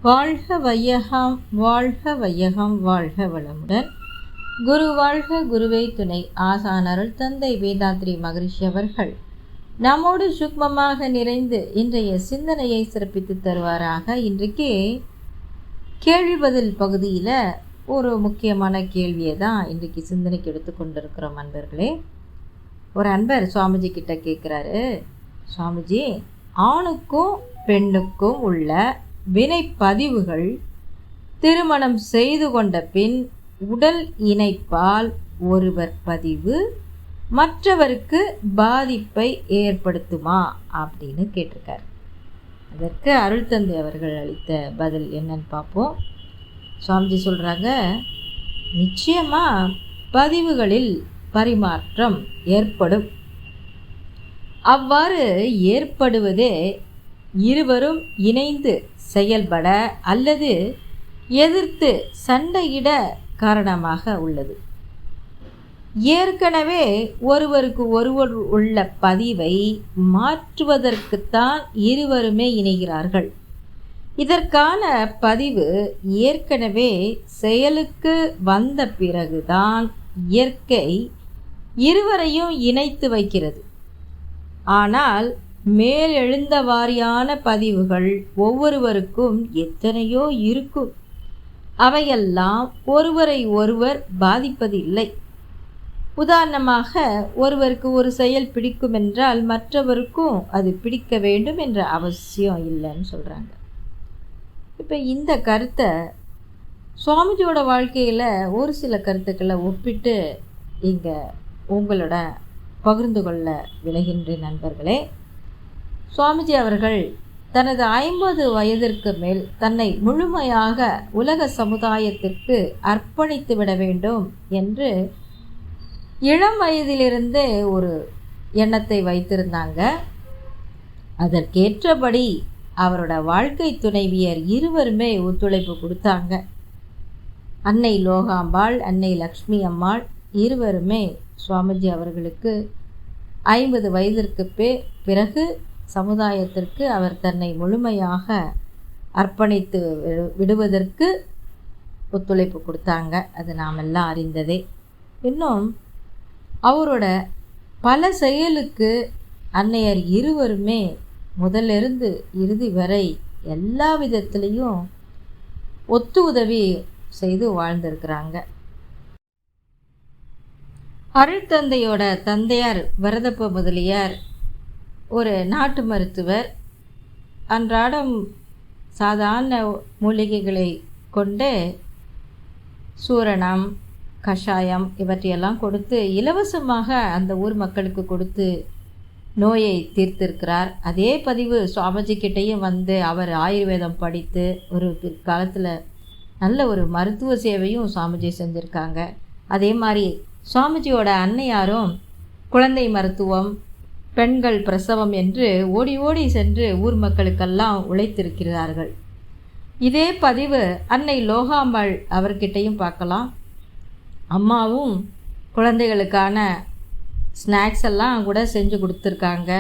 வாழ்க வையகம் வாழ்க வையகம் வாழ்க வளமுடன். குரு வாழ்க குருவே துணை. ஆசான் அருள் தந்தை வேதாத்ரி மகரிஷி அவர்கள் நம்மோடு சுக்மமாக நிறைந்து இன்றைய சிந்தனையை சிறப்பித்து தருவாராக. இன்றைக்கு கேள்வி பதில் பகுதியில் ஒரு முக்கியமான கேள்வியை தான் இன்றைக்கு சிந்தனைக்கு எடுத்து கொண்டிருக்கிறோம் அன்பர்களே. ஒரு அன்பர் சுவாமிஜி கிட்ட கேட்குறாரு, சுவாமிஜி, ஆணுக்கும் பெண்ணுக்கும் உள்ள வினை பதிவுகள் திருமணம் செய்து கொண்ட பின் உடல் இணைப்பால் ஒருவர் பதிவு மற்றவருக்கு பாதிப்பை ஏற்படுத்துமா அப்படின்னு கேட்டிருக்கார். அதற்கு அருள் தந்தை அவர்கள் அளித்த பதில் என்னன்னு பார்ப்போம். சுவாமிஜி சொல்கிறாங்க, நிச்சயமாக பதிவுகளில் பரிமாற்றம் ஏற்படும். அவ்வாறு ஏற்படுவதே இருவரும் இணைந்து செயல்பட அல்லது எதிர்த்து சண்டையிட காரணமாக உள்ளது. ஏற்கனவே ஒருவருக்கு ஒருவர் உள்ள பதிவை மாற்றுவதற்குத்தான் இருவருமே இணைகிறார்கள். இதற்கான பதிவு ஏற்கனவே செயலுக்கு வந்த பிறகுதான் இயற்கை இருவரையும் இணைத்து வைக்கிறது. ஆனால் மேலெழுந்த வாரியான பதிவுகள் ஒவ்வொருவருக்கும் எத்தனையோ இருக்கும். அவையெல்லாம் ஒருவரை ஒருவர் பாதிப்பதில்லை. உதாரணமாக, ஒருவருக்கு ஒரு செயல் பிடிக்கும் என்றால் மற்றவருக்கும் அது பிடிக்க வேண்டும் என்ற அவசியம் இல்லைன்னு சொல்கிறாங்க. இப்போ இந்த கருத்தை சுவாமிஜியோட வாழ்க்கையில் ஒரு சில கருத்துக்களை ஒப்பிட்டு இங்கே உங்களோட பகிர்ந்து கொள்ள விளைகின்ற நண்பர்களே. சுவாமிஜி அவர்கள் தனது 50 வயதிற்கு மேல் தன்னை முழுமையாக உலக சமுதாயத்திற்கு அர்ப்பணித்து விட வேண்டும் என்று இளம் வயதிலிருந்தே ஒரு எண்ணத்தை வைத்திருந்தாங்க. அதற்கேற்றபடி அவரோட வாழ்க்கை துணைவியர் இருவருமே ஒத்துழைப்பு கொடுத்தாங்க. அன்னை லோகாம்பாள், அன்னை லக்ஷ்மி அம்மாள் இருவருமே சுவாமிஜி அவர்களுக்கு 50 வயதிற்கு பிறகு சமுதாயத்திற்கு அவர் தன்னை முழுமையாக அர்ப்பணித்து விடுவதற்கு ஒத்துழைப்பு கொடுத்தாங்க. அது நாம் எல்லாம் அறிந்ததே. இன்னும் அவரோட பல செயலுக்கு அன்னையர் இருவருமே முதலிருந்து இறுதி வரை எல்லா விதத்திலையும் ஒத்து உதவி செய்து வாழ்ந்திருக்கிறாங்க. அருள் தந்தையோட தந்தையார் வரதப்ப முதலியார் ஒரு நாட்டு மருத்துவர். அன்றாடம் சாதாரண மூலிகைகளை கொண்டு சூரணம், கஷாயம் இவற்றையெல்லாம் கொடுத்து இலவசமாக அந்த ஊர் மக்களுக்கு கொடுத்து நோயை தீர்த்திருக்கிறார். அதே பதிவு சுவாமிஜி கிட்டேயும் வந்து அவர் ஆயுர்வேதம் படித்து ஒரு பிற்காலத்தில் நல்ல ஒரு மருத்துவ சேவையும் சுவாமிஜி செஞ்சுருக்காங்க. அதே மாதிரி சுவாமிஜியோட அன்னையாரும் குழந்தை மருத்துவம், பெண்கள் பிரசவம் என்று ஓடி ஓடி சென்று ஊர் மக்களுக்கெல்லாம் உழைத்திருக்கிறார்கள். இதே பதிவு அன்னை லோகாம்பாள் அவர்கிட்டையும் பார்க்கலாம். அம்மாவும் குழந்தைகளுக்கான ஸ்நாக்ஸ் எல்லாம் கூட செஞ்சு கொடுத்துருக்காங்க.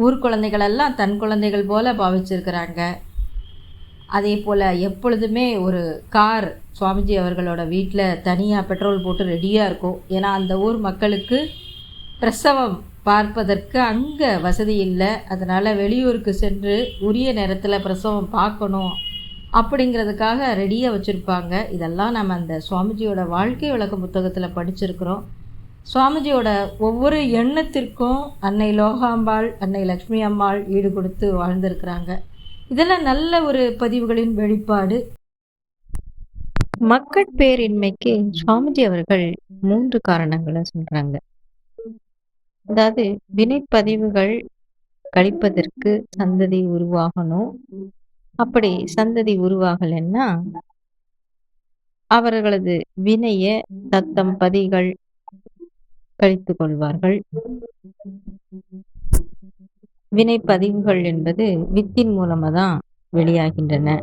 ஊர் குழந்தைகளெல்லாம் தன் குழந்தைகள் போல பாவிச்சிருக்கிறாங்க. அதே போல் எப்பொழுதுமே ஒரு கார் சுவாமிஜி அவர்களோட வீட்டில் தனியாக பெட்ரோல் போட்டு ரெடியாக இருக்கும். ஏன்னா அந்த ஊர் மக்களுக்கு பிரசவம் பார்ப்பதற்கு அங்கே வசதி இல்லை. அதனால் வெளியூருக்கு சென்று உரிய நேரத்தில் பிரசவம் பார்க்கணும் அப்படிங்கிறதுக்காக ரெடியாக வச்சுருப்பாங்க. இதெல்லாம் நம்ம அந்த சுவாமிஜியோட வாழ்க்கை விளக்க புத்தகத்தில் படிச்சிருக்கிறோம். சுவாமிஜியோட ஒவ்வொரு எண்ணத்திற்கும் அன்னை லோகாம்பாள், அன்னை லக்ஷ்மி அம்மாள் ஈடு கொடுத்து வாழ்ந்திருக்கிறாங்க. இதெல்லாம் நல்ல ஒரு பதிவுகளின் வெளிப்பாடு. மக்கட்பேரின்மைக்கு சுவாமிஜி அவர்கள் 3 காரணங்களை சொல்கிறாங்க. அதாவது வினைப்பதிவுகள் கழிப்பதற்கு சந்ததி உருவாகணும். அப்படி சந்ததி உருவாகலைன்னா அவர்களது வினையை தத்தம் பதிகள் கழித்து கொள்வார்கள். வினைப்பதிவுகள் என்பது வித்தின் மூலமாக தான் வெளியாகின்றன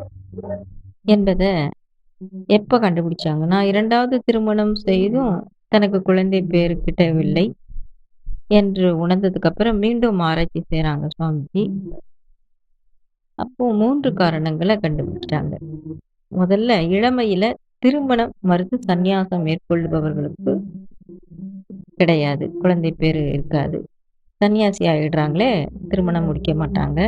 என்பதை எப்போ கண்டுபிடிச்சாங்கன்னா, 2வது திருமணம் செய்தும் தனக்கு குழந்தை பேரு கிட்டவில்லை என்று உணர்ந்ததுக்கு அப்புறம் மீண்டும் ஆராய்ச்சி செய்கிறாங்க சுவாமிஜி. அப்போ 3 காரணங்களை கண்டுபிடிச்சாங்க. முதல்ல இளமையில திருமணம் மறுத்து சந்நியாசம் மேற்கொள்பவர்களுக்கு கிடையாது. குழந்தை பேரு இருக்காது. சன்னியாசி ஆயிடுறாங்களே, திருமணம் முடிக்க மாட்டாங்க.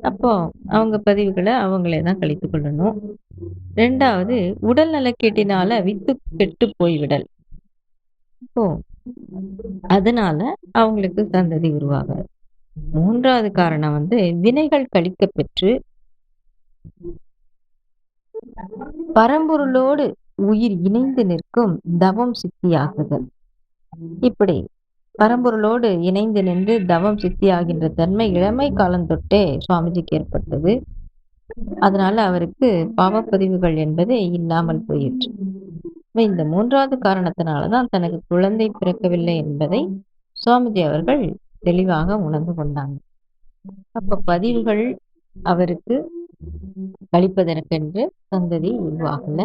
அப்போ அவங்க பதிவுகள அவங்களே தான் கழித்துக் கொள்ளணும். 2வது உடல் நலக்கேட்டினால வித்து கெட்டு போய்விடல். இப்போ அதனால அவங்களுக்கு சந்ததி உருவாகாது. 3வது காரணம் வினைகள் கழிக்கப் பெற்று பரம்பொருளோடு உயிர் இணைந்து நிற்கும் தவம் சித்தியாகுதல். இப்படி பரம்பொருளோடு இணைந்து நின்று தவம் சித்தியாகின்ற தன்மை இளமை காலம் தொட்டே சுவாமிஜிக்கு ஏற்பட்டது. அதனால அவருக்கு பாவப்பதிவுகள் என்பதே இல்லாமல் போயிற்று. இந்த 3வது காரணத்தினாலதான் தனக்கு குழந்தை பிறக்கவில்லை என்பதை சுவாமிஜி அவர்கள் தெளிவாக உணர்ந்து கொண்டாங்க. அப்ப பதிவுகள் அவருக்கு கழிப்பதற்கென்று சந்ததி உருவாகல.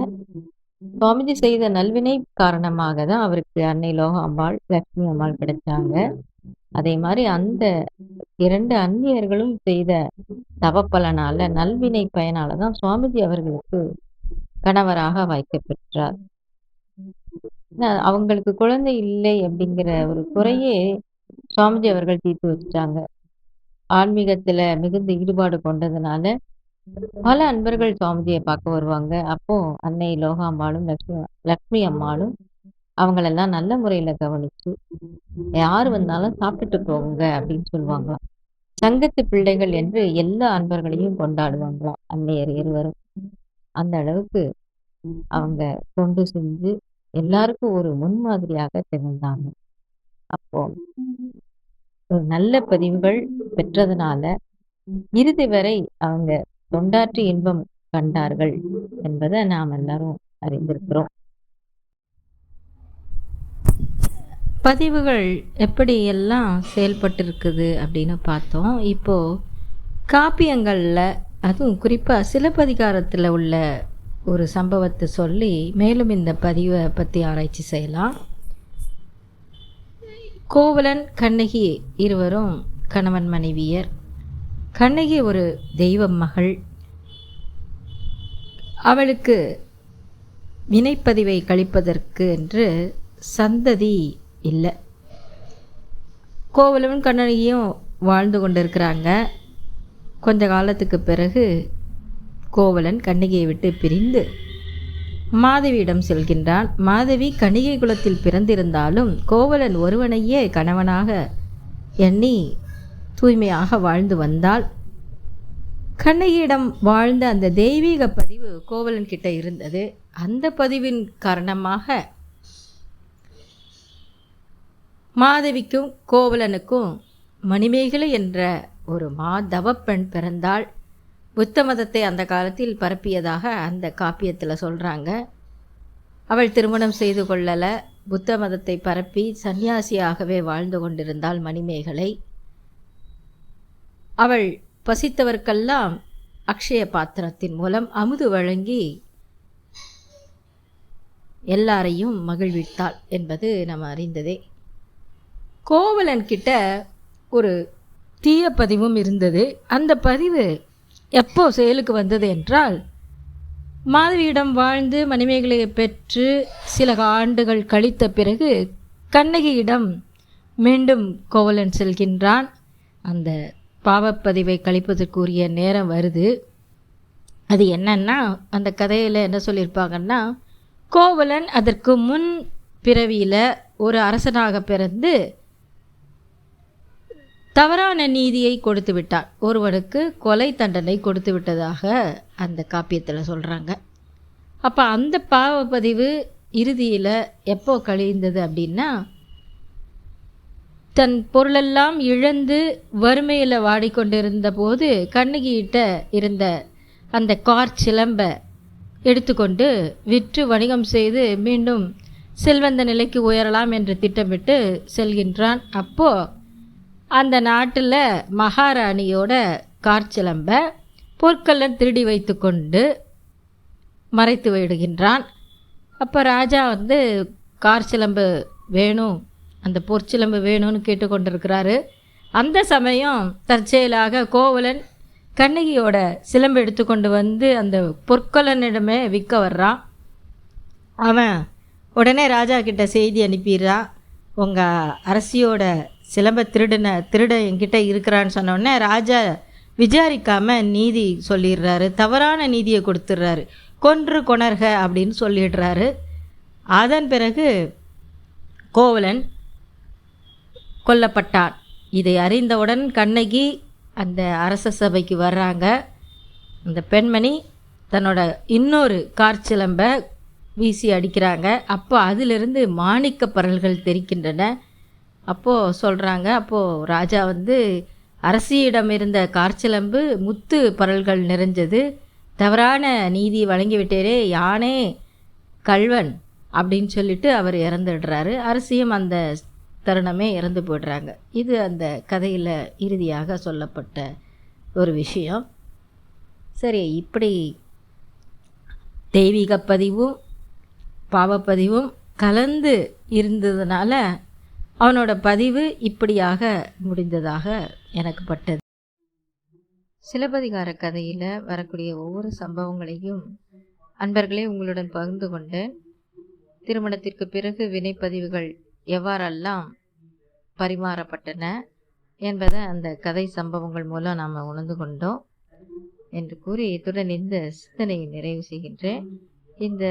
சுவாமிஜி செய்த நல்வினை காரணமாக தான் அவருக்கு அன்னை லோகாம்பாள், லட்சுமி அம்பாள் கிடைச்சாங்க. அதே மாதிரி அந்த 2 அந்நியர்களும் செய்த தவப்பலனால, நல்வினை பயனால தான் சுவாமிஜி அவர்களுக்கு கணவராக வாய்க்கப் பெற்றார். அவங்களுக்கு குழந்தை இல்லை அப்படிங்கிற ஒரு குறையே சுவாமிஜி அவர்கள் தீர்த்து வச்சுட்டாங்க. ஆன்மீகத்துல மிகுந்த ஈடுபாடு கொண்டதுனால பல அன்பர்கள் சுவாமிஜியை பார்க்க வருவாங்க. அப்போ அன்னை லோகாம்பாளும், லக்ஷ்மி அம்மாளும் அவங்களெல்லாம் நல்ல முறையில கவனிச்சு, யார் வந்தாலும் சாப்பிட்டுட்டு போங்க அப்படின்னு சொல்லுவாங்களாம். சங்கத்து பிள்ளைகள் என்று எல்லா அன்பர்களையும் கொண்டாடுவாங்களாம் அன்னையர் இருவரும். அந்த அளவுக்கு அவங்க தொண்டு செஞ்சு எல்லாருக்கும் ஒரு முன்மாதிரியாக திகழ்ந்தாங்க. அப்போ ஒரு நல்ல பதிவுகள் பெற்றதுனால இறுதி வரை அவங்க தொண்டாற்றி இன்பம் கண்டார்கள் என்பதை நாம் எல்லாரும் அறிந்திருக்கிறோம். பதிவுகள் எப்படி எல்லாம் செயல்பட்டிருக்குது அப்படின்னு பார்த்தோம். இப்போ காப்பியங்கள்ல, அதுவும் குறிப்பா சிலப்பதிகாரத்தில் உள்ள ஒரு சம்பவத்தை சொல்லி மேலும் இந்த பதிவை பற்றி ஆராய்ச்சி செய்யலாம். கோவலன் கண்ணகி இருவரும் கணவன் மனைவியர். கண்ணகி ஒரு தெய்வ மகள். அவளுக்கு வினைப்பதிவை கழிப்பதற்கு என்று சந்ததி இல்லை. கோவலனும் கண்ணகியும் வாழ்ந்து கொண்டிருக்கிறாங்க. கொஞ்ச காலத்துக்கு பிறகு கோவலன் கண்ணகியை விட்டு பிரிந்து மாதவியிடம் செல்கின்றான். மாதவி கணிகை குலத்தில் பிறந்திருந்தாலும் கோவலன் ஒருவனையே கணவனாக எண்ணி தூய்மையாக வாழ்ந்து வந்தாள். கண்ணகியிடம் வாழ்ந்த அந்த தெய்வீக பதிவு கோவலன் கிட்ட இருந்தது. அந்த பதிவின் காரணமாக மாதவிக்கும் கோவலனுக்கும் மணிமேகலை என்ற ஒரு தவப்பெண் பிறந்தாள். புத்த மதத்தை அந்த காலத்தில் பரப்பியதாக அந்த காப்பியத்தில் சொல்கிறாங்க. அவள் திருமணம் செய்து கொள்ளலை. புத்த மதத்தை பரப்பி சன்னியாசியாகவே வாழ்ந்து கொண்டிருந்தாள் மணிமேகலை. அவள் பசித்தவர்க்கெல்லாம் அக்ஷய பாத்திரத்தின் மூலம் அமுது வழங்கி எல்லாரையும் மகிழ்வித்தாள் என்பது நம்ம அறிந்ததே. கோவலன் கிட்ட ஒரு தீய பதிவும் இருந்தது. அந்த பதிவு எப்போ செயலுக்கு வந்தது என்றால், மாதவியிடம் வாழ்ந்து மணிமேகலையை பெற்று சில ஆண்டுகள் கழித்த பிறகு கண்ணகியிடம் மீண்டும் கோவலன் செல்கின்றான். அந்த பாவப்பதிவை கழிப்பதற்குரிய நேரம் வருது. அது என்னன்னா, அந்த கதையில் என்ன சொல்லியிருப்பாங்கன்னா, கோவலன் அதற்கு முன் பிறவியில் ஒரு அரசனாக பிறந்து தவறான நீதியை கொடுத்து விட்டார். ஒருவனுக்கு கொலை தண்டனை கொடுத்து விட்டதாக அந்த காப்பியத்தில் சொல்கிறாங்க. அப்போ அந்த பாவப்பதிவு இறுதியில் எப்போ கழிந்தது அப்படின்னா, தன் பொருளெல்லாம் இழந்து வறுமையில் வாடிக்கொண்டிருந்த போது கண்ணகியிட்ட இருந்த அந்த சிலம்பை எடுத்துக்கொண்டு விற்று வணிகம் செய்து மீண்டும் செல்வந்த நிலைக்கு உயரலாம் என்று திட்டமிட்டு செல்கின்றான். அப்போது அந்த நாட்டில் மகாராணியோட சிலம்பை பொற்கல்லன் திருடி வைத்து கொண்டு மறைத்து விடுகின்றான். அப்போ ராஜா சிலம்பு வேணும், அந்த பொற்சிலம்பு வேணும்னு கேட்டுக்கொண்டிருக்கிறாரு. அந்த சமயம் தற்செயலாக கோவலன் கண்ணகியோட சிலம்பு எடுத்துக்கொண்டு வந்து அந்த பொற்கொல்லனிடமே விற்க வர்றான். அவன் உடனே ராஜா கிட்ட செய்தி அனுப்பிடுறான், உங்கள் அரசியோட சிலம்பை திருட என்கிட்ட இருக்கிறான்னு சொன்னோடனே ராஜா விசாரிக்காமல் நீதி சொல்லிடுறாரு, தவறான நீதியை கொடுத்துட்றாரு, கொன்று கொணர்க அப்படின்னு சொல்லிடுறாரு. அதன் பிறகு கோவலன் கொல்லப்பட்டான். இதை அறிந்தவுடன் கண்ணகி அந்த அரச சபைக்கு வர்றாங்க. அந்த பெண்மணி தன்னோட இன்னொரு காற்சிலம்பை வீசி அடிக்கிறாங்க. அப்போ அதிலிருந்து மாணிக்க பரல்கள் தெரிக்கின்றன. அப்போது சொல்கிறாங்க, அப்போது ராஜா வந்து அரசியிடம் இருந்த காற்சிலம்பு முத்து பரல்கள் நிறைஞ்சது, தவறான நீதி வழங்கிவிட்டேரே, யானே கள்வன் அப்படின்னு சொல்லிட்டு அவர் இறந்துடுறாரு. அரசியும் அந்த தருணமே இறந்து போய்டுறாங்க. இது அந்த கதையில் இறுதியாக சொல்லப்பட்ட ஒரு விஷயம். சரி, இப்படி தெய்வீக பதிவும் பாவப்பதிவும் கலந்து இருந்ததுனால அவனோட பதிவு இப்படியாக முடிந்ததாக எனக்கு பட்டது. சிலப்பதிகார கதையில் வரக்கூடிய ஒவ்வொரு சம்பவங்களையும் அன்பர்களே உங்களுடன் பகிர்ந்து கொண்டேன். திருமணத்திற்கு பிறகு வினைப்பதிவுகள் எவ்வாறெல்லாம் பரிமாறப்பட்டன என்பதை அந்த கதை சம்பவங்கள் மூலம் நாம் உணர்ந்து கொண்டோம் என்று கூறி இத்துடன் இந்த சிந்தனையை நிறைவு செய்கின்றேன். இந்த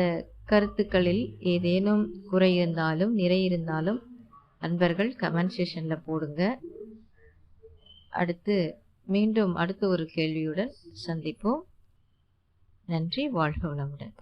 கருத்துக்களில் ஏதேனும் குறை இருந்தாலும் நிறை இருந்தாலும் அன்பர்கள் கமெண்ட் செக்ஷனில் போடுங்க. மீண்டும் அடுத்த ஒரு கேள்வியுடன் சந்திப்போம். நன்றி. வாழ்க வளமுடன்.